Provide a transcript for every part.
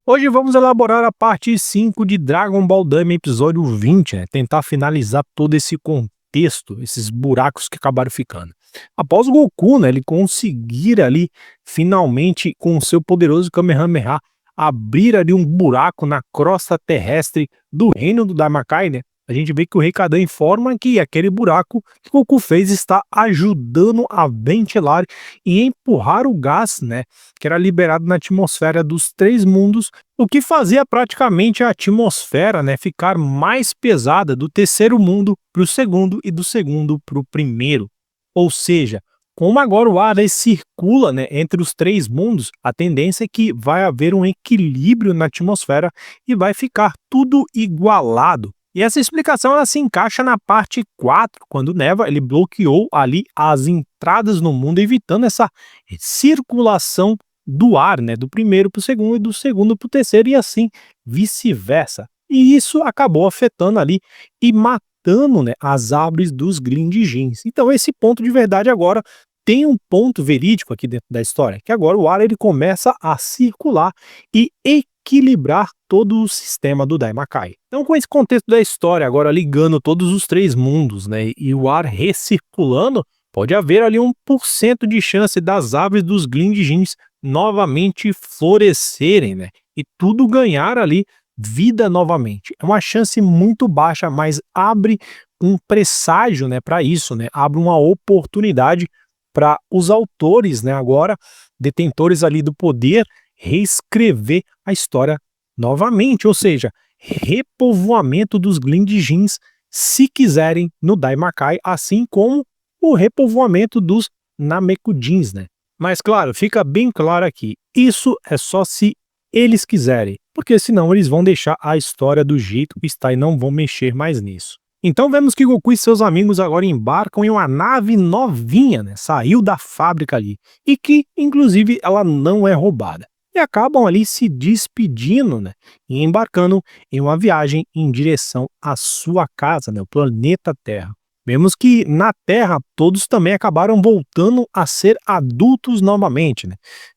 Hoje vamos elaborar a parte 5 de Dragon Ball Daima episódio 20, né? Tentar finalizar todo esse contexto, esses buracos que acabaram ficando. Após o Goku, né, ele conseguir ali, finalmente, com o seu poderoso Kamehameha, abrir ali um buraco na crosta terrestre do reino do Daimakai, né? A gente vê que o Rei Kadan informa que aquele buraco que o Goku fez está ajudando a ventilar e empurrar o gás, né, que era liberado na atmosfera dos três mundos, o que fazia praticamente a atmosfera, né, ficar mais pesada do terceiro mundo para o segundo e do segundo para o primeiro. Ou seja, como agora o ar circula, né, entre os três mundos, a tendência é que vai haver um equilíbrio na atmosfera e vai ficar tudo igualado. E essa explicação ela se encaixa na parte 4, quando Neva ele bloqueou ali as entradas no mundo, evitando essa circulação do ar, né, do primeiro para o segundo e do segundo para o terceiro e assim vice-versa. E isso acabou afetando ali e matando, né, as árvores dos Glindigins. Então esse ponto de verdade agora tem um ponto verídico aqui dentro da história, que agora o ar ele começa a circular e equilibrar todo o sistema do Daimakai. Então, com esse contexto da história, agora ligando todos os três mundos, né, e o ar recirculando, pode haver ali 1% de chance das aves dos Glindigins novamente florescerem, né, e tudo ganhar ali vida novamente. É uma chance muito baixa, mas abre um presságio, né, para isso, né, abre uma oportunidade para os autores, né, agora detentores ali do poder, reescrever a história novamente, ou seja, repovoamento dos Glindigins, se quiserem, no Daimakai, assim como o repovoamento dos Namekudins, né? Mas claro, fica bem claro aqui, isso é só se eles quiserem, porque senão eles vão deixar a história do jeito que está e não vão mexer mais nisso. Então vemos que Goku e seus amigos agora embarcam em uma nave novinha, né? Saiu da fábrica ali, e que, inclusive, ela não é roubada. E acabam ali se despedindo, né? E embarcando em uma viagem em direção à sua casa, né? O planeta Terra. Vemos que na Terra todos também acabaram voltando a ser adultos novamente, né?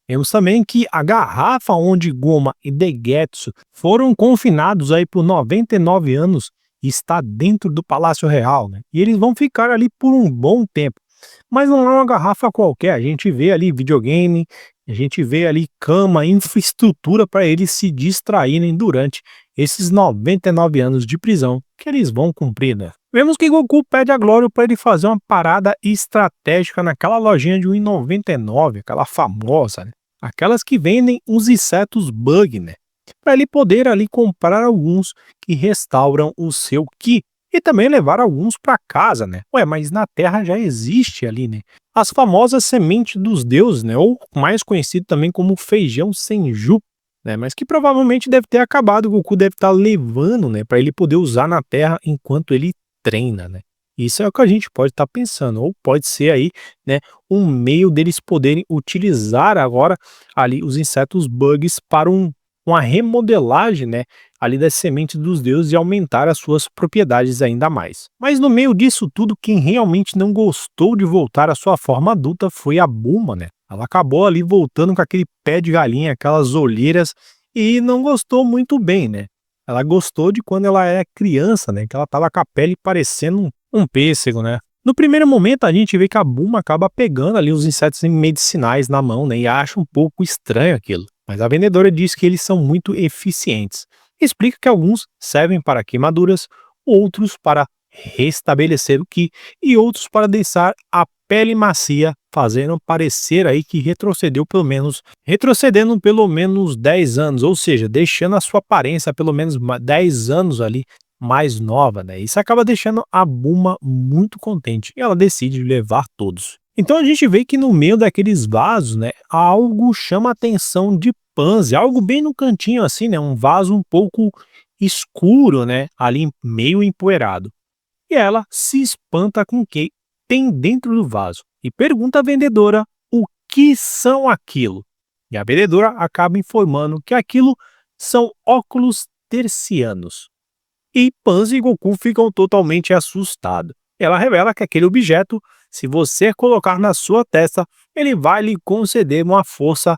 Vemos também que a garrafa onde Goma e Degetsu foram confinados aí por 99 anos está dentro do Palácio Real, né? E eles vão ficar ali por um bom tempo. Mas não é uma garrafa qualquer, a gente vê ali videogame, a gente vê ali cama, infraestrutura para eles se distraírem durante esses 99 anos de prisão que eles vão cumprir, né? Vemos que Goku pede a Glória para ele fazer uma parada estratégica naquela lojinha de 1,99, aquela famosa, né? Aquelas que vendem os insetos bug, né? Para ele poder ali comprar alguns que restauram o seu Ki e também levar alguns para casa, né? Ué, mas na Terra já existe ali, né? As famosas sementes dos deuses, né? Ou mais conhecido também como feijão Senju, né? Mas que provavelmente deve ter acabado, o Goku deve estar levando, né? Para ele poder usar na Terra enquanto ele treina, né? Isso é o que a gente pode estar pensando, ou pode ser aí, né, um meio deles poderem utilizar agora ali os insetos bugs para uma remodelagem, né, ali das sementes dos deuses e aumentar as suas propriedades ainda mais. Mas no meio disso tudo, quem realmente não gostou de voltar à sua forma adulta foi a Bulma, né? Ela acabou ali voltando com aquele pé de galinha, aquelas olheiras e não gostou muito bem, né? Ela gostou de quando ela era criança, né? Que ela tava com a pele parecendo um pêssego, né? No primeiro momento, a gente vê que a Bulma acaba pegando ali os insetos medicinais na mão, né? E acha um pouco estranho aquilo. Mas a vendedora diz que eles são muito eficientes. Explica que alguns servem para queimaduras, outros para restabelecer o Ki e outros para deixar a pele macia, fazendo parecer aí que retrocedendo pelo menos 10 anos, ou seja, deixando a sua aparência pelo menos 10 anos ali mais nova, né? Isso acaba deixando a Bulma muito contente e ela decide levar todos. Então a gente vê que no meio daqueles vasos, né, algo chama a atenção de Pansy, algo bem no cantinho assim, né, um vaso um pouco escuro, né, ali meio empoeirado. E ela se espanta com o que tem dentro do vaso e pergunta à vendedora o que são aquilo. E a vendedora acaba informando que aquilo são óculos tercianos. E Pansy e Goku ficam totalmente assustados. Ela revela que aquele objeto, se você colocar na sua testa, ele vai lhe conceder uma força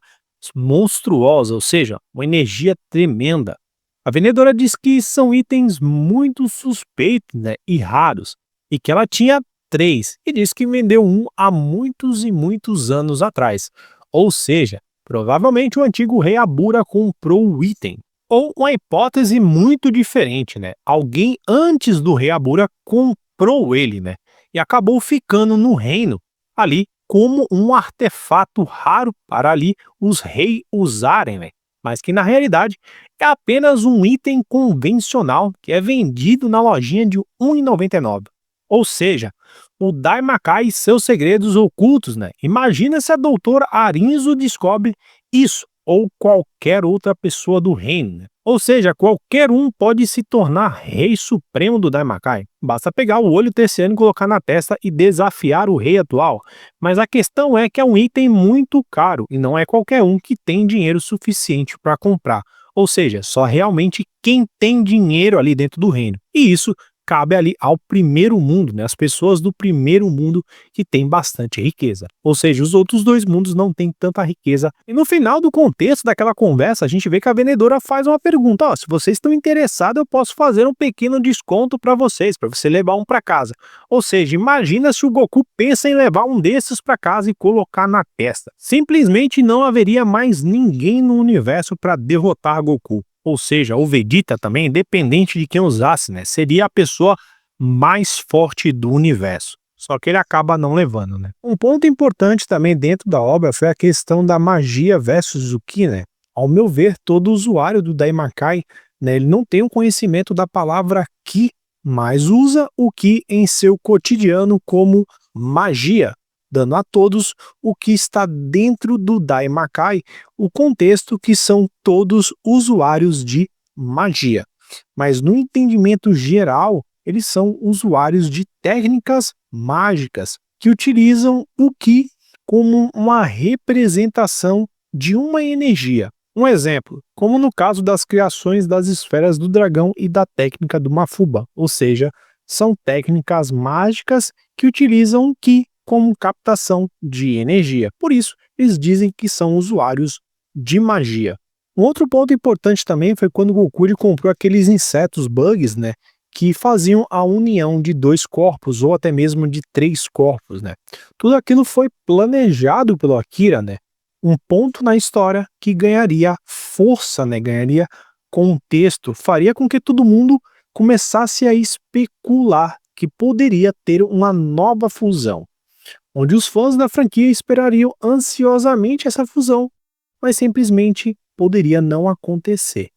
monstruosa, ou seja, uma energia tremenda. A vendedora diz que são itens muito suspeitos, né, e raros, e que ela tinha três, e diz que vendeu um há muitos e muitos anos atrás. Ou seja, provavelmente o antigo rei Abura comprou o item. Ou uma hipótese muito diferente, né? Alguém antes do rei Abura comprou ele, né? E acabou ficando no reino ali como um artefato raro para ali os reis usarem, né? Mas que na realidade é apenas um item convencional que é vendido na lojinha de R$ 1,99. Ou seja, o Daimakai e seus segredos ocultos, né? Imagina se a doutora Arinzo descobre isso, ou qualquer outra pessoa do reino, né? Ou seja, qualquer um pode se tornar rei supremo do Daimakai. Basta pegar o olho terciano e colocar na testa e desafiar o rei atual. Mas a questão é que é um item muito caro e não é qualquer um que tem dinheiro suficiente para comprar. Ou seja, só realmente quem tem dinheiro ali dentro do reino. E isso cabe ali ao primeiro mundo, né? As pessoas do primeiro mundo que têm bastante riqueza. Ou seja, os outros dois mundos não têm tanta riqueza. E no final do contexto daquela conversa, a gente vê que a vendedora faz uma pergunta: ó, se vocês estão interessados, eu posso fazer um pequeno desconto para vocês, para você levar um para casa. Ou seja, imagina se o Goku pensa em levar um desses para casa e colocar na testa. Simplesmente não haveria mais ninguém no universo para derrotar Goku. Ou seja, o Vegeta também, independente de quem usasse, né, seria a pessoa mais forte do universo. Só que ele acaba não levando, né? Um ponto importante também dentro da obra foi a questão da magia versus o Ki, né? Ao meu ver, todo usuário do Daimakai, né, ele não tem um conhecimento da palavra Ki, mas usa o Ki em seu cotidiano como magia, dando a todos o que está dentro do Daimakai, o contexto que são todos usuários de magia. Mas no entendimento geral, eles são usuários de técnicas mágicas que utilizam o Ki como uma representação de uma energia. Um exemplo, como no caso das criações das esferas do dragão e da técnica do Mafuba, ou seja, são técnicas mágicas que utilizam o Ki como captação de energia. Por isso, eles dizem que são usuários de magia. Um outro ponto importante também foi quando o Goku ele comprou aqueles insetos bugs, né, que faziam a união de dois corpos ou até mesmo de três corpos, né? Tudo aquilo foi planejado pelo Akira, né? Um ponto na história que ganharia força, né? Ganharia contexto, faria com que todo mundo começasse a especular que poderia ter uma nova fusão, onde os fãs da franquia esperariam ansiosamente essa fusão, mas simplesmente poderia não acontecer.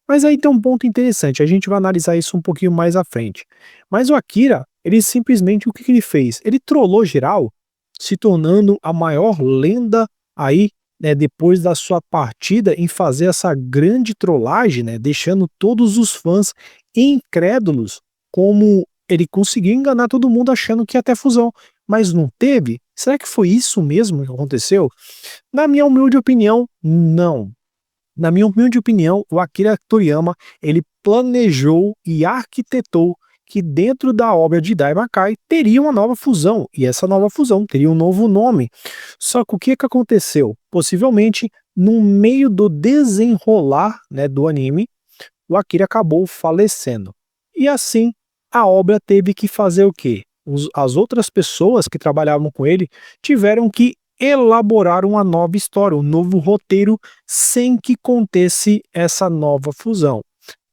Mas aí tem um ponto interessante, a gente vai analisar isso um pouquinho mais à frente. Mas o Akira, ele simplesmente, o que ele fez? Ele trollou geral, se tornando a maior lenda aí, né, depois da sua partida em fazer essa grande trollagem, né, deixando todos os fãs incrédulos, como ele conseguiu enganar todo mundo achando que ia ter fusão, mas não teve? Será que foi isso mesmo que aconteceu? Na minha humilde opinião, não. Na minha humilde opinião, o Akira Toriyama, ele planejou e arquitetou que dentro da obra de Daimakai teria uma nova fusão, e essa nova fusão teria um novo nome. Só que o que aconteceu? Possivelmente, no meio do desenrolar, né, do anime, o Akira acabou falecendo. E assim, a obra teve que fazer o quê? As outras pessoas que trabalhavam com ele tiveram que elaborar uma nova história, um novo roteiro, sem que contesse essa nova fusão,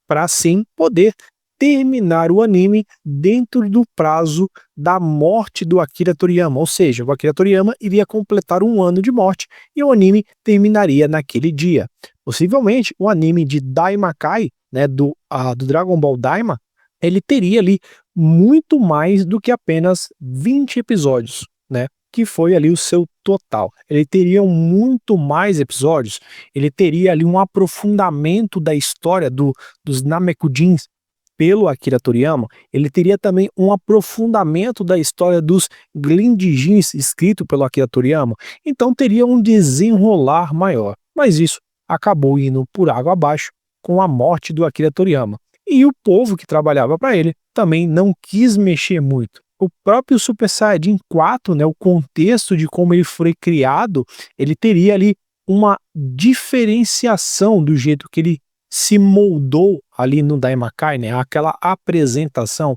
para assim poder terminar o anime dentro do prazo da morte do Akira Toriyama, ou seja, o Akira Toriyama iria completar um ano de morte e o anime terminaria naquele dia. Possivelmente, o anime de Daimakai, né, do Dragon Ball Daima, ele teria ali muito mais do que apenas 20 episódios, né? Que foi ali o seu total. Ele teria muito mais episódios, ele teria ali um aprofundamento da história dos Namekusins pelo Akira Toriyama, ele teria também um aprofundamento da história dos Glinjins escrito pelo Akira Toriyama, então teria um desenrolar maior. Mas isso acabou indo por água abaixo com a morte do Akira Toriyama. E o povo que trabalhava para ele também não quis mexer muito. O próprio Super Saiyajin 4, né, o contexto de como ele foi criado, ele teria ali uma diferenciação do jeito que ele se moldou ali no Daimakai, né, aquela apresentação.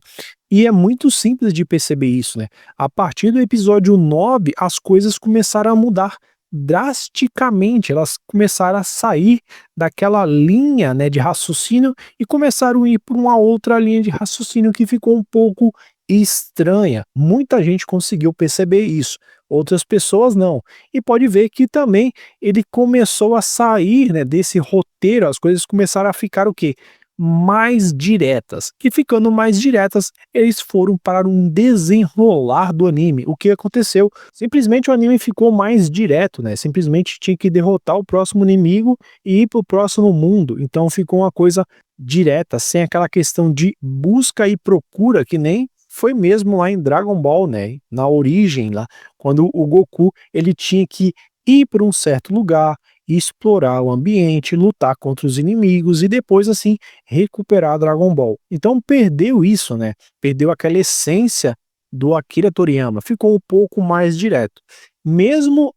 E é muito simples de perceber isso, né? A partir do episódio 9, as coisas começaram a mudar drasticamente, elas começaram a sair daquela linha, né, de raciocínio e começaram a ir para uma outra linha de raciocínio que ficou um pouco estranha. Muita gente conseguiu perceber isso, outras pessoas não. E pode ver que também ele começou a sair, né, desse roteiro, as coisas começaram a ficar o quê? Mais diretas. E ficando mais diretas, eles foram para um desenrolar do anime. O que aconteceu? Simplesmente o anime ficou mais direto, né? Simplesmente tinha que derrotar o próximo inimigo e ir para o próximo mundo. Então ficou uma coisa direta, sem aquela questão de busca e procura, que nem foi mesmo lá em Dragon Ball, né? Na origem lá, quando o Goku ele tinha que ir para um certo lugar, explorar o ambiente, lutar contra os inimigos e depois assim recuperar Dragon Ball. Então perdeu isso, né? Perdeu aquela essência do Akira Toriyama, ficou um pouco mais direto. Mesmo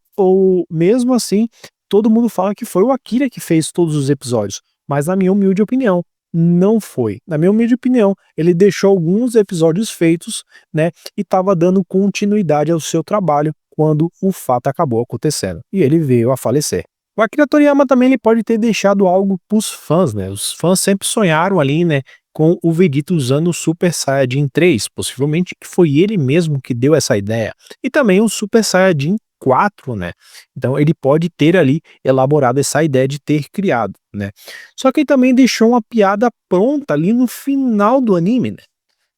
assim, todo mundo fala que foi o Akira que fez todos os episódios, mas na minha humilde opinião, não foi. Na minha humilde opinião, ele deixou alguns episódios feitos, né, e estava dando continuidade ao seu trabalho quando o fato acabou acontecendo. E ele veio a falecer. O Akira Toriyama também ele pode ter deixado algo para os fãs, né? Os fãs sempre sonharam ali, né, com o Vegeta usando o Super Saiyajin 3, possivelmente que foi ele mesmo que deu essa ideia. E também o Super Saiyajin 4, né? Então ele pode ter ali elaborado essa ideia de ter criado, né? Só que ele também deixou uma piada pronta ali no final do anime, né?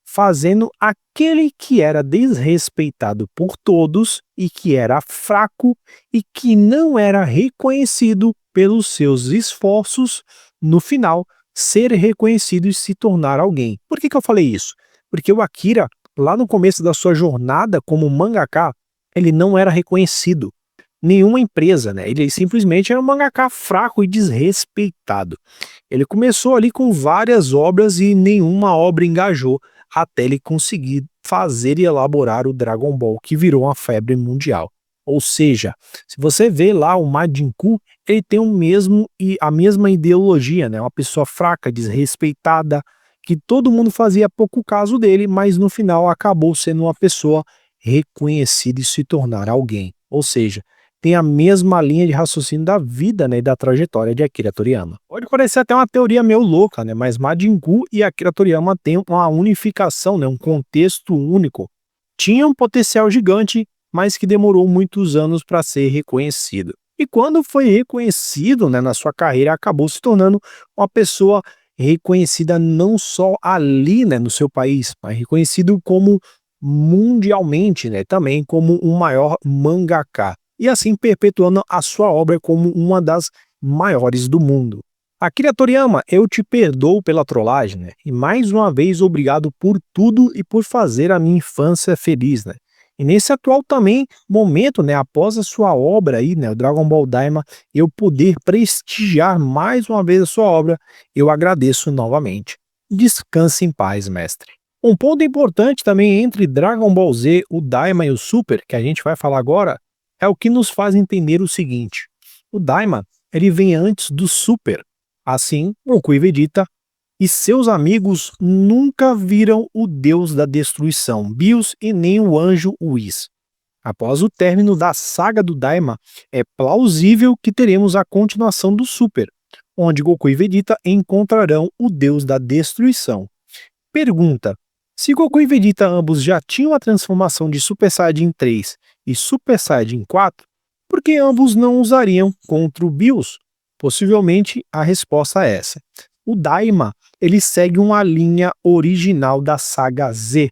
Fazendo aquele que era desrespeitado por todos e que era fraco e que não era reconhecido pelos seus esforços, no final, ser reconhecido e se tornar alguém. Por que eu falei isso? Porque o Akira, lá no começo da sua jornada como mangaka, ele não era reconhecido. Nenhuma empresa, né? Ele simplesmente era um mangaka fraco e desrespeitado. Ele começou ali com várias obras e nenhuma obra engajou até ele conseguir fazer e elaborar o Dragon Ball, que virou uma febre mundial. Ou seja, se você vê lá o Majin Buu, ele tem a mesma ideologia, né? Uma pessoa fraca, desrespeitada, que todo mundo fazia pouco caso dele, mas no final acabou sendo uma pessoa reconhecida e se tornar alguém. Ou seja, tem a mesma linha de raciocínio da vida, né, e da trajetória de Akira Toriyama. Pode parecer até uma teoria meio louca, né, mas Majin Buu e Akira Toriyama têm uma unificação, né, um contexto único. Tinha um potencial gigante, mas que demorou muitos anos para ser reconhecido. E quando foi reconhecido, né, na sua carreira, acabou se tornando uma pessoa reconhecida não só ali, né, no seu país, mas reconhecido como mundialmente, né, também como o maior mangaka e assim perpetuando a sua obra como uma das maiores do mundo. Akira Toriyama, eu te perdoo pela trollagem, né? E mais uma vez obrigado por tudo e por fazer a minha infância feliz, né? E nesse atual também momento, né, após a sua obra aí, né, o Dragon Ball Daima, eu poder prestigiar mais uma vez a sua obra, eu agradeço novamente. Descanse em paz, mestre. Um ponto importante também entre Dragon Ball Z, o Daima e o Super, que a gente vai falar agora, é o que nos faz entender o seguinte: o Daima, ele vem antes do Super. Assim, Goku e Vegeta e seus amigos nunca viram o deus da destruição, Bills, e nem o anjo Whis. Após o término da saga do Daima, é plausível que teremos a continuação do Super, onde Goku e Vegeta encontrarão o deus da destruição. Pergunta: se Goku e Vegeta ambos já tinham a transformação de Super Saiyajin 3 e Super Saiyajin 4, por que ambos não usariam contra o Bills? Possivelmente a resposta é essa. O Daima, ele segue uma linha original da saga Z,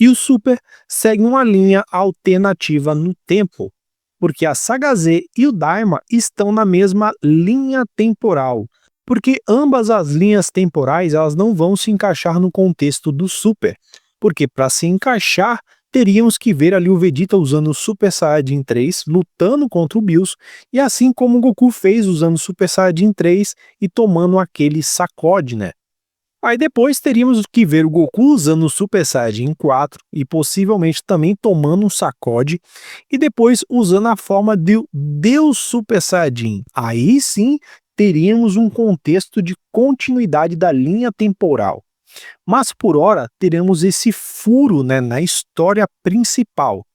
e o Super segue uma linha alternativa no tempo, porque a saga Z e o Daima estão na mesma linha temporal, porque ambas as linhas temporais elas não vão se encaixar no contexto do Super, porque para se encaixar teríamos que ver ali o Vegeta usando o Super Saiyajin 3 lutando contra o Bills, e assim como o Goku fez usando o Super Saiyajin 3 e tomando aquele sacode, né? Aí depois teríamos que ver o Goku usando o Super Saiyajin 4 e possivelmente também tomando um sacode e depois usando a forma de Deus Super Saiyajin. Aí sim teríamos um contexto de continuidade da linha temporal. Mas por hora teremos esse furo, né, na história principal.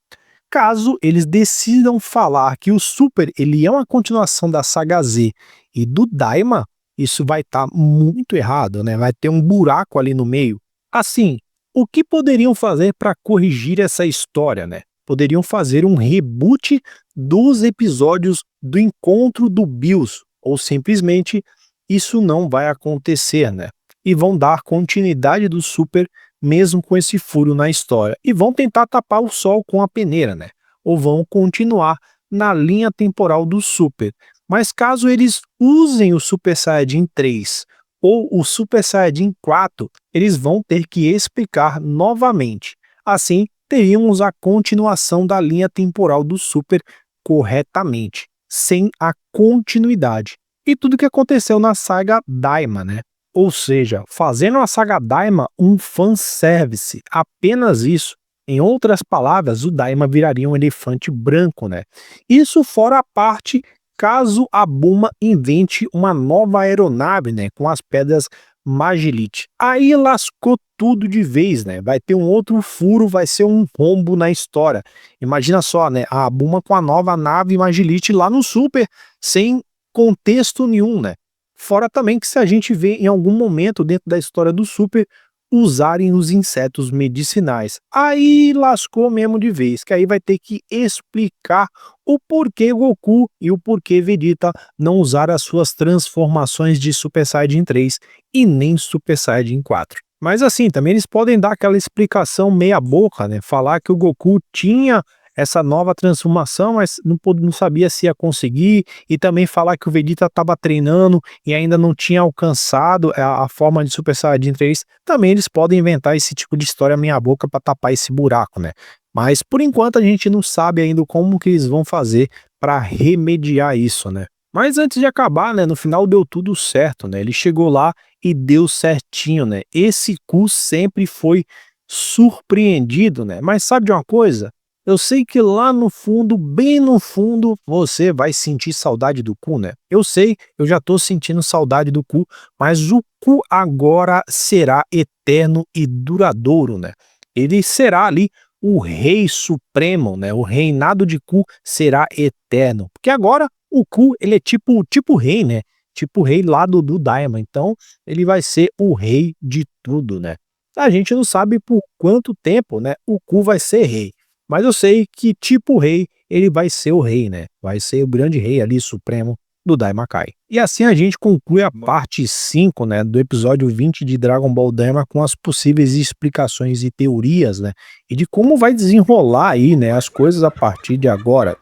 Caso eles decidam falar que o Super ele é uma continuação da saga Z e do Daima, isso vai estar muito errado, né? Vai ter um buraco ali no meio. Assim, o que poderiam fazer para corrigir essa história, né? Poderiam fazer um reboot dos episódios do encontro do Bills, ou simplesmente isso não vai acontecer, né? E vão dar continuidade do Super mesmo com esse furo na história, e vão tentar tapar o sol com a peneira, né? Ou vão continuar na linha temporal do Super. Mas caso eles usem o Super Saiyajin 3 ou o Super Saiyajin 4, eles vão ter que explicar novamente. Assim, teríamos a continuação da linha temporal do Super corretamente, sem a continuidade. E tudo que aconteceu na saga Daima, né? Ou seja, fazendo a saga Daima um fanservice, apenas isso. Em outras palavras, o Daima viraria um elefante branco, né? Isso fora a parte caso a Bulma invente uma nova aeronave, né, com as pedras Magilite. Aí lascou tudo de vez, né? Vai ter um outro furo, vai ser um rombo na história. Imagina só, né, a Bulma com a nova nave Magilite lá no Super, sem contexto nenhum, né? Fora também que se a gente vê em algum momento dentro da história do Super usarem os insetos medicinais, aí lascou mesmo de vez, que aí vai ter que explicar o porquê Goku e o porquê Vegeta não usaram as suas transformações de Super Saiyajin 3 e nem Super Saiyajin 4. Mas assim, também eles podem dar aquela explicação meia boca, né? Falar que o Goku tinha essa nova transformação, mas não sabia se ia conseguir, e também falar que o Vegeta estava treinando e ainda não tinha alcançado a forma de Super Saiyajin 3, também eles podem inventar esse tipo de história meia boca para tapar esse buraco, né? Mas por enquanto a gente não sabe ainda como que eles vão fazer para remediar isso, né? Mas antes de acabar, né, no final deu tudo certo, né? Ele chegou lá e deu certinho, né? Esse Ku sempre foi surpreendido, né? Mas sabe de uma coisa? Eu sei que lá no fundo, bem no fundo, você vai sentir saudade do Ku, né? Eu sei, eu já tô sentindo saudade do Ku, mas o Ku agora será eterno e duradouro, né? Ele será ali o rei supremo, né? O reinado de Ku será eterno. Porque agora o Ku, ele é tipo rei, né? Tipo rei lá do Daima. Então, ele vai ser o rei de tudo, né? A gente não sabe por quanto tempo, né, o Ku vai ser rei. Mas eu sei que, tipo rei, ele vai ser o rei, né? Vai ser o grande rei ali, supremo, do Daimakai. E assim a gente conclui a parte 5, né, do episódio 20 de Dragon Ball Daima com as possíveis explicações e teorias, né? E de como vai desenrolar aí, né, as coisas a partir de agora.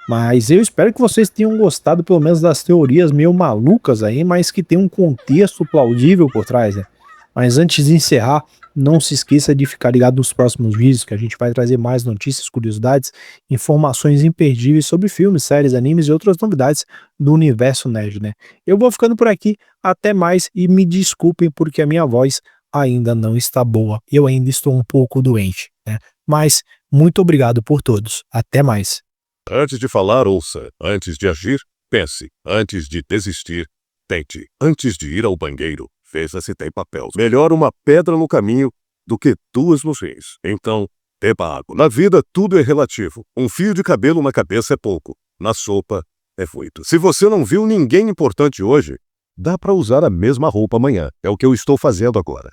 Mas eu espero que vocês tenham gostado pelo menos das teorias meio malucas aí, mas que tem um contexto plausível por trás, né? Mas antes de encerrar, não se esqueça de ficar ligado nos próximos vídeos, que a gente vai trazer mais notícias, curiosidades, informações imperdíveis sobre filmes, séries, animes e outras novidades do universo nerd, né? Eu vou ficando por aqui, até mais e me desculpem porque a minha voz ainda não está boa, eu ainda estou um pouco doente, né? Mas muito obrigado por todos, até mais. Antes de falar, ouça. Antes de agir, pense. Antes de desistir, tente. Antes de ir ao banheiro, veja se tem papel. Melhor uma pedra no caminho do que duas nos rins. Então, beba água. Na vida, tudo é relativo. Um fio de cabelo na cabeça é pouco. Na sopa, é muito. Se você não viu ninguém importante hoje, dá para usar a mesma roupa amanhã. É o que eu estou fazendo agora.